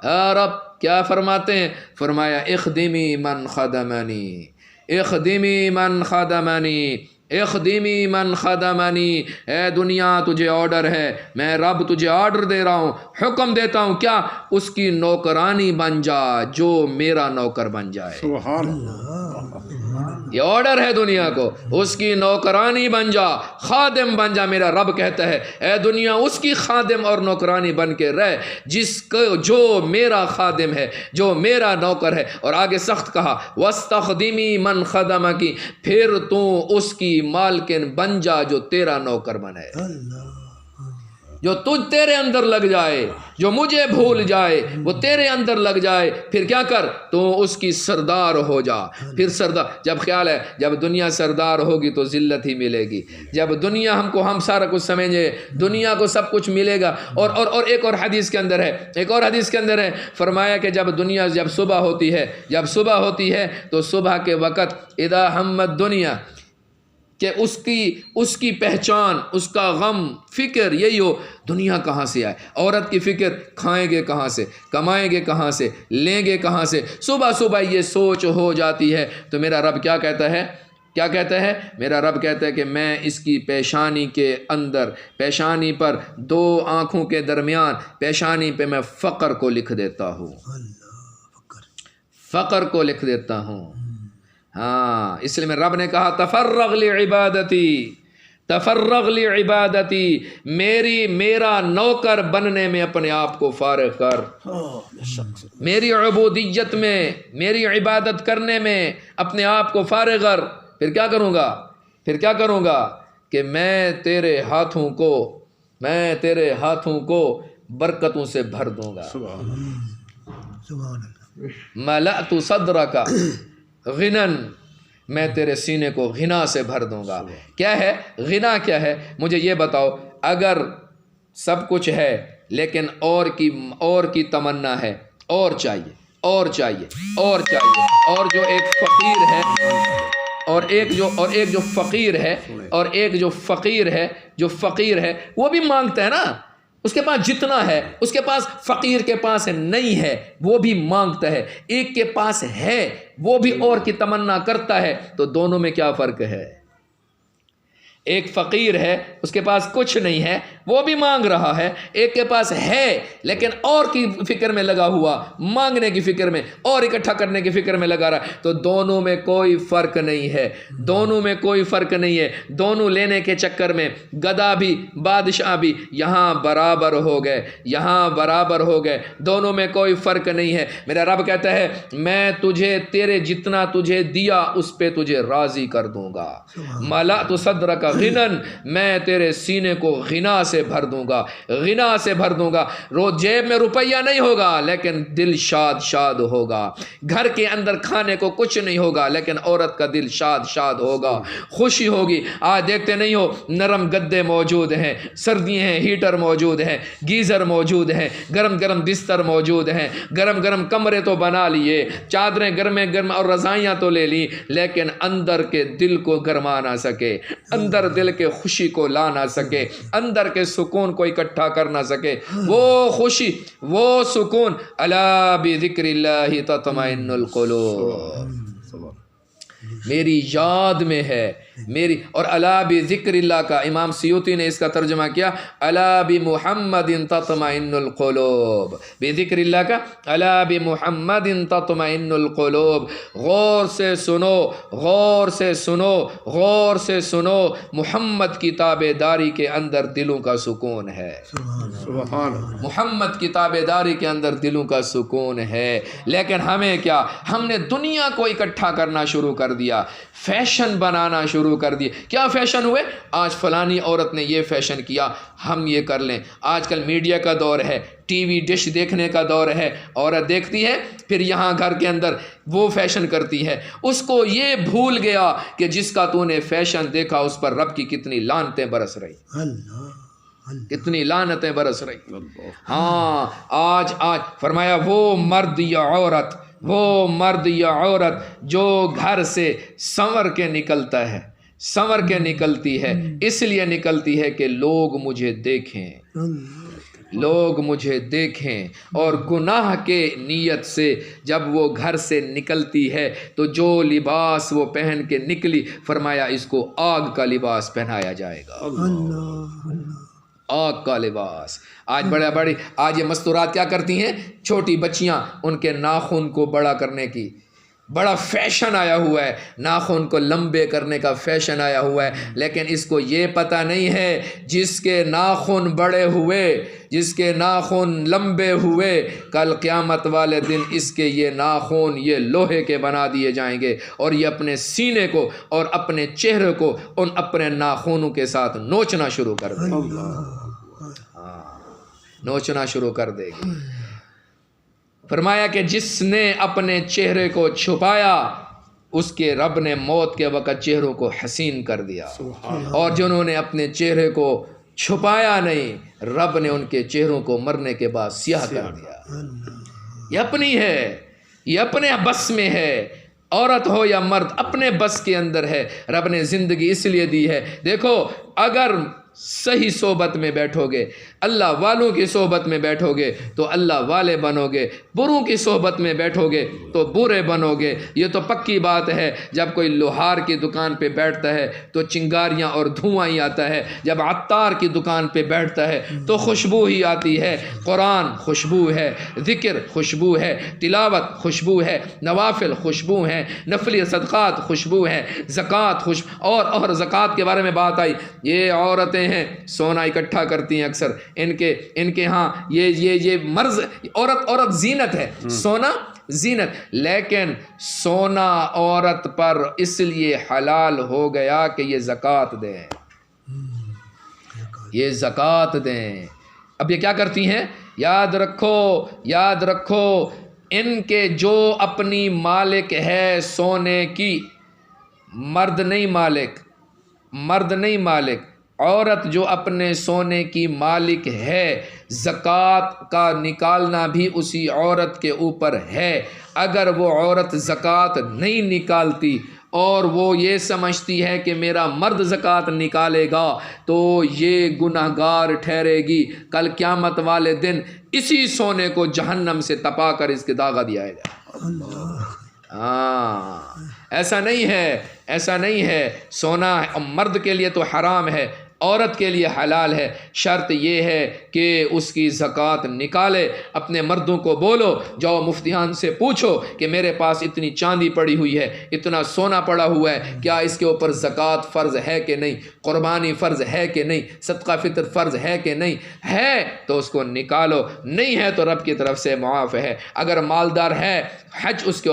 اے رب کیا فرماتے ہیں؟ فرمایا اخدمی من خدمنی، اخدمی من خدمنی، اخدمی من خدمنی۔ اے دنیا تجھے آرڈر ہے، میں رب تجھے آرڈر دے رہا ہوں، حکم دیتا ہوں، کیا؟ اس کی نوکرانی بن جا جو میرا نوکر بن جائے۔ سبحان اللہ، یہ آرڈر ہے دنیا کو، اس کی نوکرانی بن جا، خادم بن جا۔ میرا رب کہتا ہے اے دنیا اس کی خادم اور نوکرانی بن کے رہ جس کو، جو میرا خادم ہے، جو میرا نوکر ہے۔ اور آگے سخت کہا وَاسْتَخْدِمِي مَنْ خَدَمَكِ، پھر تو اس کی مالکن بن جا جو تیرا نوکر بنے، جو تجھ تیرے اندر لگ جائے، جو مجھے بھول جائے وہ تیرے اندر لگ جائے، پھر کیا کر؟ تو اس کی سردار ہو جا۔ پھر سردار، جب خیال ہے جب دنیا سردار ہوگی تو ذلت ہی ملے گی، جب دنیا ہم سارا کچھ سمجھے، دنیا کو سب کچھ ملے گا۔ اور ایک اور حدیث کے اندر ہے، ایک اور حدیث کے اندر ہے، فرمایا کہ جب دنیا، جب صبح ہوتی ہے، جب صبح ہوتی ہے تو صبح کے وقت اذا ہمت دنیا، کہ اس کی پہچان، اس کا غم، فکر یہی ہو دنیا کہاں سے آئے۔ عورت کی فکر کھائیں گے کہاں سے، کمائیں گے کہاں سے، لیں گے کہاں سے، صبح صبح یہ سوچ ہو جاتی ہے تو میرا رب کیا کہتا ہے؟ کیا کہتا ہے؟ میرا رب کہتا ہے کہ میں اس کی پیشانی کے اندر، پیشانی پر دو آنکھوں کے درمیان، پیشانی پہ میں فقر کو لکھ دیتا ہوں، فقر کو لکھ دیتا ہوں۔ ہاں، اس لیے میں رب نے کہا تفرغ لعبادتی، تفرغ لعبادتی، میرا نوکر بننے میں اپنے آپ کو فارغ کر، میری عبودیت میں، میری عبادت کرنے میں اپنے آپ کو فارغ کر۔ پھر کیا کروں گا؟ پھر کیا کروں گا؟ کہ میں تیرے ہاتھوں کو برکتوں سے بھر دوں گا۔ ملأت صدرک غنن، میں تیرے سینے کو غنا سے بھر دوں گا۔ کیا ہے غنا؟ کیا ہے مجھے یہ بتاؤ؟ اگر سب کچھ ہے لیکن اور کی تمنا ہے، اور چاہیے، اور چاہیے، اور چاہیے، اور جو ایک فقیر ہے، اور ایک جو فقیر ہے وہ بھی مانگتا ہے نا، اس کے پاس جتنا ہے، اس کے پاس، فقیر کے پاس نہیں ہے وہ بھی مانگتا ہے، ایک کے پاس ہے وہ بھی اور کی تمنا کرتا ہے، تو دونوں میں کیا فرق ہے؟ ایک فقیر ہے اس کے پاس کچھ نہیں ہے وہ بھی مانگ رہا ہے، ایک کے پاس ہے لیکن اور کی فکر میں لگا ہوا، مانگنے کی فکر میں اور اکٹھا کرنے کی فکر میں لگا رہا ہے، تو دونوں میں کوئی فرق نہیں ہے، دونوں میں کوئی فرق نہیں ہے۔ دونوں لینے کے چکر میں گدھا بھی بادشاہ بھی یہاں برابر ہو گئے، یہاں برابر ہو گئے، دونوں میں کوئی فرق نہیں ہے۔ میرا رب کہتا ہے میں تجھے تیرے جتنا تجھے دیا اس پہ تجھے راضی کر دوں گا۔ ملأت صدرک غنن، میں تیرے سینے کو غنا سے بھر دوں گا، غنا سے بھر دوں گا۔ جیب میں روپیہ نہیں ہوگا لیکن دل شاد ہوگا، گھر کے اندر کھانے کو کچھ نہیں ہوگا لیکن عورت کا دل شاد ہوگا، خوشی ہوگی۔ آج دیکھتے نہیں ہو نرم گدے موجود ہیں، سردیاں ہیں، ہیٹر موجود ہیں، گیزر موجود ہیں، گرم گرم بستر موجود ہیں، گرم گرم کمرے تو بنا لیے، چادریں گرم اور رضائیاں تو لے لی، لیکن اندر کے دل کو گرما نہ سکے، اندر دل کے خوشی کو لا نہ سکے، اندر کے سکون کو اکٹھا کر نہ سکے۔ وہ خوشی، وہ سکون، الا بذکر اللہ تطمئن القلوب، میری یاد میں ہے، میری، اور الا بذکر اللہ کا امام سیوطی نے اس کا ترجمہ کیا الا بمحمد تطمئن القلوب، بذکر اللہ کا الا بمحمد تطمئن القلوب۔ غور سے سنو، غور سے سنو، غور سے سنو، محمد کی تابع داری کے اندر دلوں کا سکون ہے، سبحان محمد کی تابع داری کے اندر دلوں کا سکون ہے۔ لیکن ہمیں کیا، ہم نے دنیا کو اکٹھا کرنا شروع کر دیا، فیشن بنانا شروع کر دیے۔ کیا فیشن ہوئے؟ آج فلانی عورت نے یہ فیشن کیا، ہم یہ کر لیں۔ آج کل میڈیا کا دور ہے، ٹی وی ڈش دیکھنے کا دور ہے، عورت دیکھتی ہے پھر یہاں گھر کے اندر وہ فیشن کرتی ہے، اس کو یہ بھول گیا کہ جس کا تو نے فیشن دیکھا اس پر رب کی کتنی لعنتیں برس رہی، کتنی لعنتیں برس رہی۔ ہاں، آج فرمایا وہ مرد یا عورت، وہ مرد یا عورت جو گھر سے سنور کے نکلتا ہے، سنور کے نکلتی ہے، اس لیے نکلتی ہے کہ لوگ مجھے دیکھیں، لوگ مجھے دیکھیں، اور گناہ کے نیت سے جب وہ گھر سے نکلتی ہے تو جو لباس وہ پہن کے نکلی، فرمایا اس کو آگ کا لباس پہنایا جائے گا، آگ کا لباس۔ آج یہ مستورات کیا کرتی ہیں؟ چھوٹی بچیاں، ان کے ناخن کو بڑا کرنے کی بڑا فیشن آیا ہوا ہے، ناخن کو لمبے کرنے کا فیشن آیا ہوا ہے، لیکن اس کو یہ پتہ نہیں ہے جس کے ناخن بڑے ہوئے، جس کے ناخن لمبے ہوئے، کل قیامت والے دن اس کے یہ ناخن یہ لوہے کے بنا دیے جائیں گے، اور یہ اپنے سینے کو اور اپنے چہرے کو ان اپنے ناخنوں کے ساتھ نوچنا شروع کر دے گی، نوچنا شروع کر دے گی۔ فرمایا کہ جس نے اپنے چہرے کو چھپایا اس کے رب نے موت کے وقت چہروں کو حسین کر دیا، اور جنہوں نے اپنے چہرے کو چھپایا نہیں، رب نے ان کے چہروں کو مرنے کے بعد سیاہ کر دیا۔ یہ اپنی ہے، یہ اپنے بس میں ہے، عورت ہو یا مرد اپنے بس کے اندر ہے۔ رب نے زندگی اس لیے دی ہے، دیکھو اگر صحیح صحبت میں بیٹھو گے، اللہ والوں کی صحبت میں بیٹھو گے تو اللہ والے بنو گے، بروں کی صحبت میں بیٹھو گے تو برے بنو گے۔ یہ تو پکی بات ہے، جب کوئی لوہار کی دکان پہ بیٹھتا ہے تو چنگاریاں اور دھواں ہی آتا ہے، جب عطار کی دکان پہ بیٹھتا ہے تو خوشبو ہی آتی ہے۔ قرآن خوشبو ہے، ذکر خوشبو ہے، تلاوت خوشبو ہے، نوافل خوشبو ہیں، نفلی صدقات خوشبو ہیں، زکوٰۃ اور زکوٰۃ کے بارے میں بات آئی۔ یہ عورتیں ہیں سونا اکٹھا کرتی ہیں، اکثر ان کے ہاں یہ مرض، عورت زینت ہے، سونا زینت، لیکن سونا عورت پر اس لیے حلال ہو گیا کہ یہ زکوٰۃ دیں، یہ زکوٰۃ دیں۔ اب یہ کیا کرتی ہیں؟ یاد رکھو ان کے جو اپنی مالک ہے سونے کی، مرد نہیں مالک، عورت جو اپنے سونے کی مالک ہے، زکوٰۃ کا نکالنا بھی اسی عورت کے اوپر ہے۔ اگر وہ عورت زکوٰۃ نہیں نکالتی اور وہ یہ سمجھتی ہے کہ میرا مرد زکوٰۃ نکالے گا تو یہ گنہگار ٹھہرے گی، کل قیامت والے دن اسی سونے کو جہنم سے تپا کر اس کے داغا دیا جائے۔ ایسا نہیں ہے، سونا مرد کے لیے تو حرام ہے، عورت کے لیے حلال ہے، شرط یہ ہے کہ اس کی زکوٰۃ نکالے۔ اپنے مردوں کو بولو، جاؤ مفتیان سے پوچھو کہ میرے پاس اتنی چاندی پڑی ہوئی ہے، اتنا سونا پڑا ہوا ہے، کیا اس کے اوپر زکوٰۃ فرض ہے کہ نہیں، قربانی فرض ہے کہ نہیں، صدقہ فطر فرض ہے کہ نہیں ہے، تو اس کو نکالو، نہیں ہے تو رب کی طرف سے معاف ہے۔ اگر مالدار ہے، حج اس کے